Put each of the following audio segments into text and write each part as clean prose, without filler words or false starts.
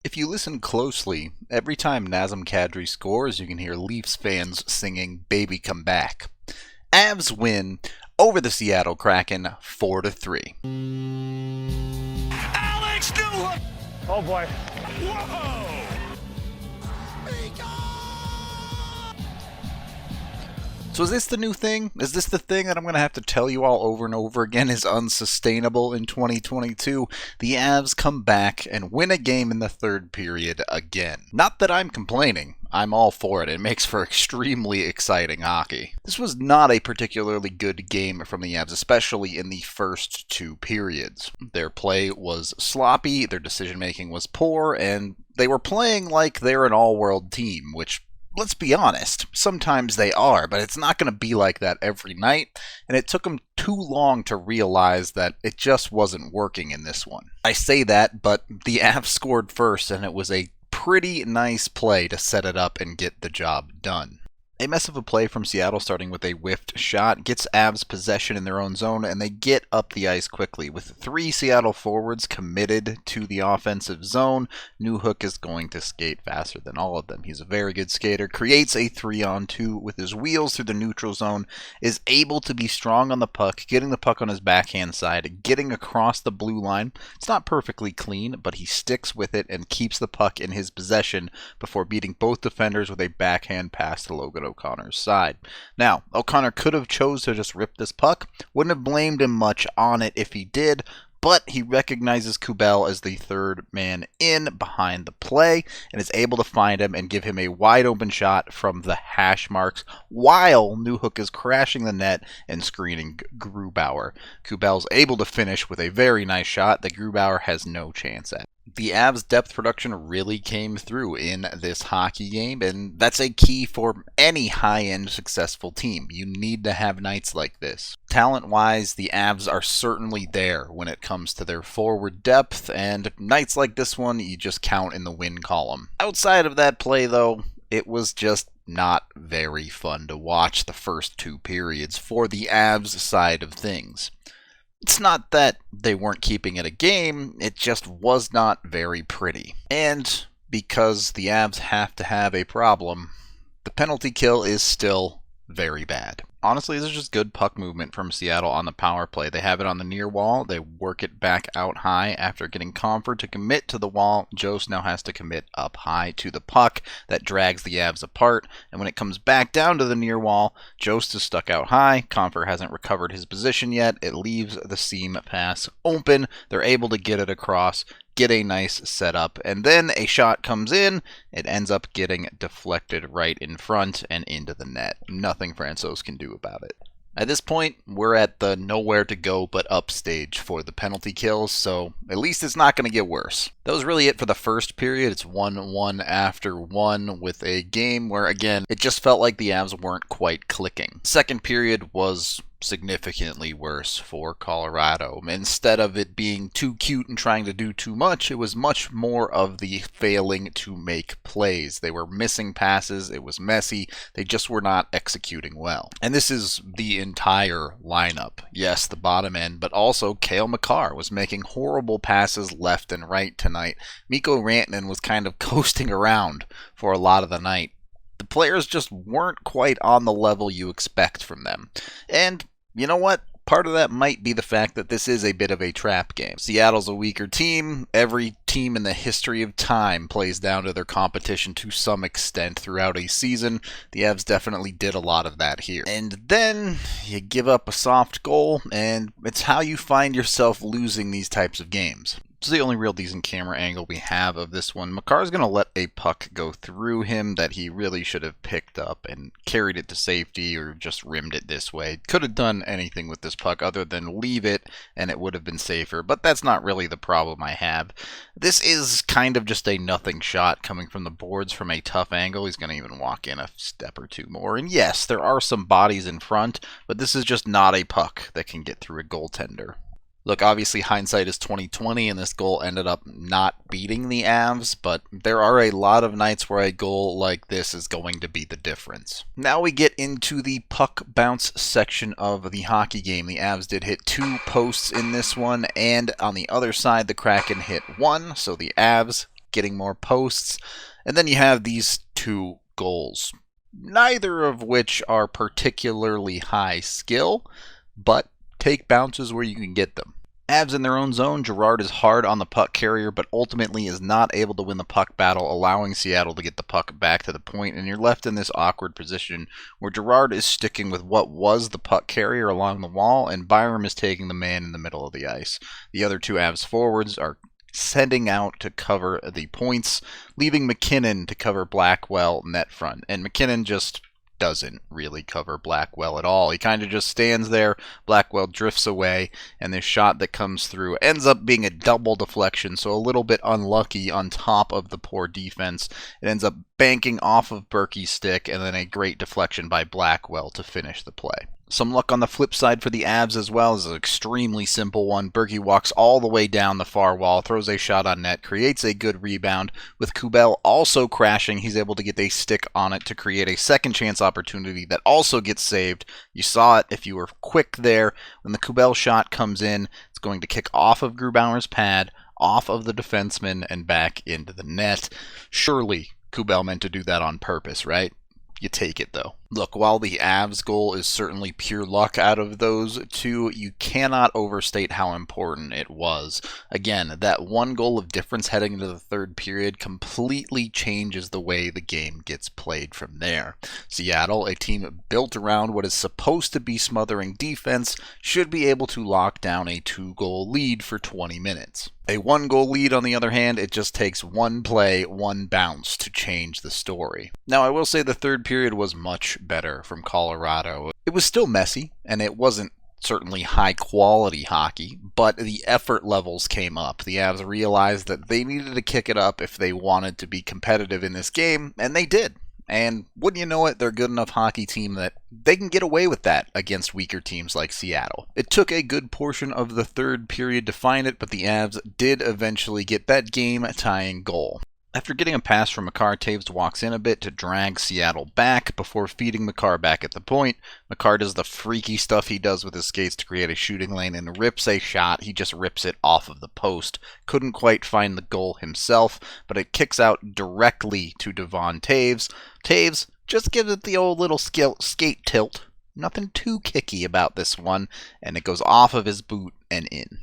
If you listen closely, every time Nazem Kadri scores, you can hear Leafs fans singing "Baby Come Back." Avs win over the Seattle Kraken 4-3. Alex Newhook! Oh boy. Whoa! So is this the new thing? Is this the thing that I'm going to have to tell you all over and over again is unsustainable in 2022? The Avs come back and win a game in the third period again. Not that I'm complaining. I'm all for it. It makes for extremely exciting hockey. This was not a particularly good game from the Avs, especially in the first two periods. Their play was sloppy, their decision-making was poor, and they were playing like they're an all-world team, which, let's be honest, sometimes they are, but it's not going to be like that every night, and it took them too long to realize that it just wasn't working in this one. I say that, but the Avs scored first, and it was a pretty nice play to set it up and get the job done. A mess of a play from Seattle, starting with a whiffed shot, gets Avs possession in their own zone, and they get up the ice quickly. With three Seattle forwards committed to the offensive zone, Newhook is going to skate faster than all of them. He's a very good skater, creates a 3-on-2 with his wheels through the neutral zone, is able to be strong on the puck, getting the puck on his backhand side, getting across the blue line. It's not perfectly clean, but he sticks with it and keeps the puck in his possession before beating both defenders with a backhand pass to Logan O'Connor's side. Now, O'Connor could have chose to just rip this puck, wouldn't have blamed him much on it if he did, but he recognizes Aube-Kubel as the third man in behind the play and is able to find him and give him a wide open shot from the hash marks while Newhook is crashing the net and screening Grubauer. Kubel's able to finish with a very nice shot that Grubauer has no chance at. The Avs' depth production really came through in this hockey game, and that's a key for any high-end successful team. You need to have nights like this. Talent-wise, the Avs are certainly there when it comes to their forward depth, and nights like this one, you just count in the win column. Outside of that play, though, it was just not very fun to watch the first two periods for the Avs side of things. It's not that they weren't keeping it a game, it just was not very pretty. And because the Avs have to have a problem, the penalty kill is still very bad. Honestly, this is just good puck movement from Seattle on the power play. They have it on the near wall. They work it back out high after getting Comfort to commit to the wall. Jost now has to commit up high to the puck. That drags the Avs apart. And when it comes back down to the near wall, Jost is stuck out high. Comfort hasn't recovered his position yet. It leaves the seam pass open. They're able to get it across, get a nice setup, and then a shot comes in. It ends up getting deflected right in front and into the net. Nothing Francouz can do about it. At this point, we're at the nowhere to go but up stage for the penalty kills, so at least it's not going to get worse. That was really it for the first period. It's 1-1 after 1 with a game where, again, it just felt like the Avs weren't quite clicking. Second period was significantly worse for Colorado. Instead of it being too cute and trying to do too much, it was much more of the failing to make plays. They were missing passes, it was messy, they just were not executing well. And this is the entire lineup. Yes, the bottom end, but also Cale Makar was making horrible passes left and right tonight. Mikko Rantanen was kind of coasting around for a lot of the night. The players just weren't quite on the level you expect from them. And you know what? Part of that might be the fact that this is a bit of a trap game. Seattle's a weaker team. Every team in the history of time plays down to their competition to some extent throughout a season. The Avs definitely did a lot of that here. And then you give up a soft goal, and it's how you find yourself losing these types of games. This is the only real decent camera angle we have of this one. Makar's going to let a puck go through him that he really should have picked up and carried it to safety or just rimmed it this way. Could have done anything with this puck other than leave it and it would have been safer, but that's not really the problem I have. This is kind of just a nothing shot coming from the boards from a tough angle. He's going to even walk in a step or two more. And yes, there are some bodies in front, but this is just not a puck that can get through a goaltender. Look, obviously hindsight is 20/20, and this goal ended up not beating the Avs, but there are a lot of nights where a goal like this is going to be the difference. Now we get into the puck bounce section of the hockey game. The Avs did hit 2 posts in this one, and on the other side, the Kraken hit 1, so the Avs getting more posts. And then you have these two goals, neither of which are particularly high skill, but take bounces where you can get them. Avs in their own zone, Girard is hard on the puck carrier, but ultimately is not able to win the puck battle, allowing Seattle to get the puck back to the point, and you're left in this awkward position where Girard is sticking with what was the puck carrier along the wall, and Byram is taking the man in the middle of the ice. The other two Avs forwards are sending out to cover the points, leaving McKinnon to cover Blackwell net front, and McKinnon just doesn't really cover Blackwell at all. He kind of just stands there, Blackwell drifts away, and this shot that comes through ends up being a double deflection, so a little bit unlucky on top of the poor defense. It ends up banking off of Berkey's stick, and then a great deflection by Blackwell to finish the play. Some luck on the flip side for the Avs as well is an extremely simple one. Berkey walks all the way down the far wall, throws a shot on net, creates a good rebound. With Kubel also crashing, he's able to get a stick on it to create a second chance opportunity that also gets saved. You saw it if you were quick there. When the Kubel shot comes in, it's going to kick off of Grubauer's pad, off of the defenseman, and back into the net. Surely Kubel meant to do that on purpose, right? You take it, though. Look, while the Avs goal is certainly pure luck out of those two, you cannot overstate how important it was. Again, that one goal of difference heading into the third period completely changes the way the game gets played from there. Seattle, a team built around what is supposed to be smothering defense, should be able to lock down a 2-goal lead for 20 minutes. A 1-goal lead, on the other hand, it just takes one play, one bounce to change the story. Now, I will say the third period was much better from Colorado. It was still messy, and it wasn't certainly high-quality hockey, but the effort levels came up. The Avs realized that they needed to kick it up if they wanted to be competitive in this game, and they did. And wouldn't you know it, they're a good enough hockey team that they can get away with that against weaker teams like Seattle. It took a good portion of the third period to find it, but the Avs did eventually get that game-tying goal. After getting a pass from Makar, Taves walks in a bit to drag Seattle back before feeding Makar back at the point. Makar does the freaky stuff he does with his skates to create a shooting lane and rips a shot. He just rips it off of the post. Couldn't quite find the goal himself, but it kicks out directly to Devon Taves. Taves just gives it the old little skate tilt. Nothing too kicky about this one, and it goes off of his boot and in.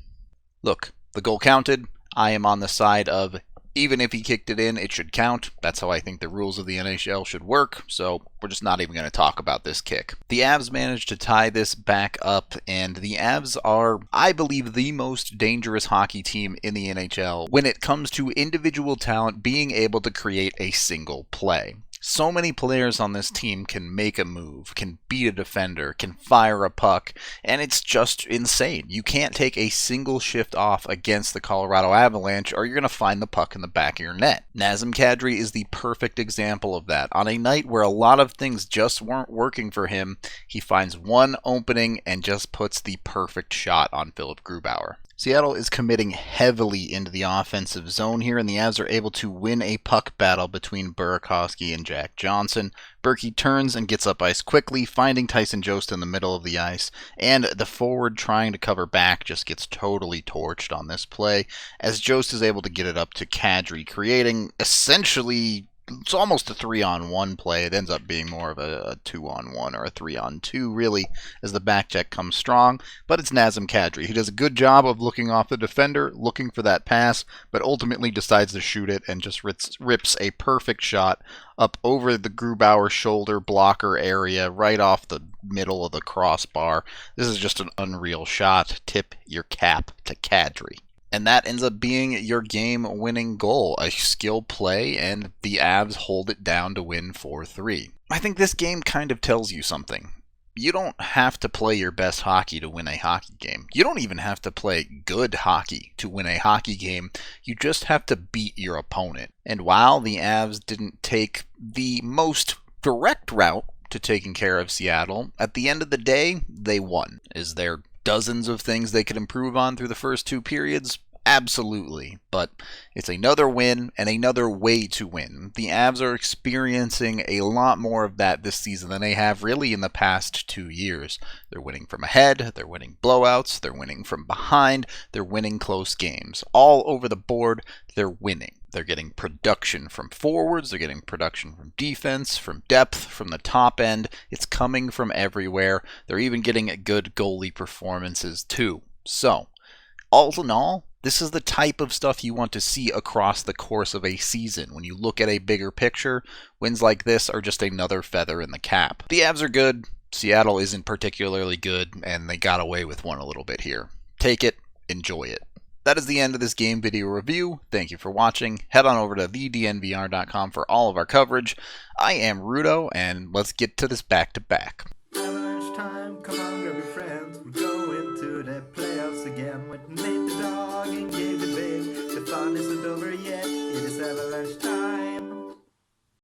Look, the goal counted. I am on the side of even if he kicked it in, it should count. That's how I think the rules of the NHL should work, so we're just not even going to talk about this kick. The Avs managed to tie this back up, and the Avs are, I believe, the most dangerous hockey team in the NHL when it comes to individual talent being able to create a single play. So many players on this team can make a move, can beat a defender, can fire a puck, and it's just insane. You can't take a single shift off against the Colorado Avalanche or you're going to find the puck in the back of your net. Nazem Kadri is the perfect example of that. On a night where a lot of things just weren't working for him, he finds one opening and just puts the perfect shot on Philip Grubauer. Seattle is committing heavily into the offensive zone here, and the Avs are able to win a puck battle between Burakovsky and Jack Johnson. Berkey turns and gets up ice quickly, finding Tyson Jost in the middle of the ice, and the forward trying to cover back just gets totally torched on this play, as Jost is able to get it up to Kadri, creating essentially it's almost a 3-on-1 play. It ends up being more of a 2-on-1 or a 3-on-2, really, as the back check comes strong. But it's Nazem Kadri. He does a good job of looking off the defender, looking for that pass, but ultimately decides to shoot it and just rips a perfect shot up over the Grubauer shoulder blocker area, right off the middle of the crossbar. This is just an unreal shot. Tip your cap to Kadri. And that ends up being your game-winning goal, a skill play, and the Avs hold it down to win 4-3. I think this game kind of tells you something. You don't have to play your best hockey to win a hockey game. You don't even have to play good hockey to win a hockey game. You just have to beat your opponent. And while the Avs didn't take the most direct route to taking care of Seattle, at the end of the day, they won. Is there dozens of things they could improve on through the first two periods? Absolutely, but it's another win and another way to win. The Avs are experiencing a lot more of that this season than they have really in the past 2 years. They're winning from ahead, they're winning blowouts, they're winning from behind, they're winning close games. All over the board, they're winning. They're getting production from forwards, they're getting production from defense, from depth, from the top end. It's coming from everywhere. They're even getting good goalie performances too. So, all in all, this is the type of stuff you want to see across the course of a season. When you look at a bigger picture, wins like this are just another feather in the cap. The Avs are good, Seattle isn't particularly good, and they got away with one a little bit here. Take it, enjoy it. That is the end of this game video review. Thank you for watching. Head on over to thednvr.com for all of our coverage. I am Rudo, and let's get to this back-to-back. Avalanche time, come on, grab your